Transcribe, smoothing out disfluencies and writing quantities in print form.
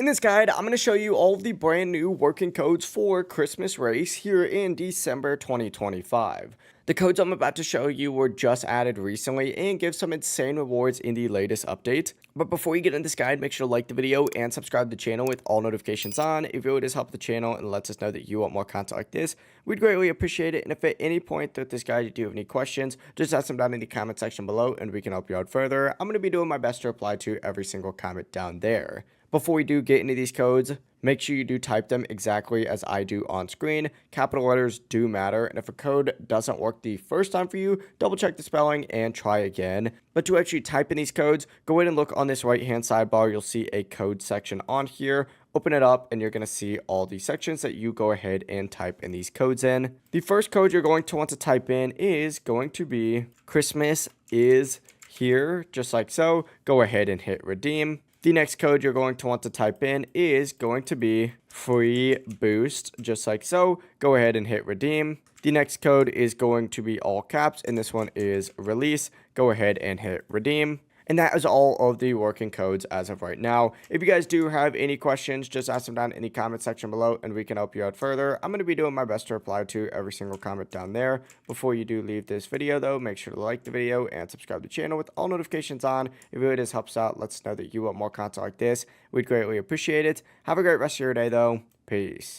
In this guide, I'm going to show you all of the brand new working codes for Christmas Race here in December 2025. The codes I'm about to show you were just added recently and give some insane rewards in the latest update. But before you get into this guide, make sure to like the video and subscribe to the channel with all notifications on. If it would just help the channel and lets us know that you want more content like this, we'd greatly appreciate it. And if at any point throughout this guide you do have any questions, just ask them down in the comment section below and we can help you out further. I'm going to be doing my best to reply to every single comment down there. Before we do get into these codes, make sure you do type them exactly as I do on screen. Capital letters do matter, and if a code doesn't work the first time for you, double check the spelling and try again. But to actually type in these codes, go ahead and look on this right hand sidebar. You'll see a code section on here. Open it up and you're going to see all the sections that you go ahead and type in these codes in. The first code you're going to want to type in is going to be Christmas is here, just like so. Go ahead and hit redeem. The next code you're going to want to type in is going to be free boost, just like so. Go ahead and hit redeem. The next code is going to be all caps, and this one is release. Go ahead and hit redeem. And that is all of the working codes as of right now. If you guys do have any questions, just ask them down in the comment section below and we can help you out further. I'm going to be doing my best to reply to every single comment down there. Before you do leave this video though, make sure to like the video and subscribe to the channel with all notifications on. If it really just helps out, let us know that you want more content like this. We'd greatly appreciate it. Have a great rest of your day though. Peace.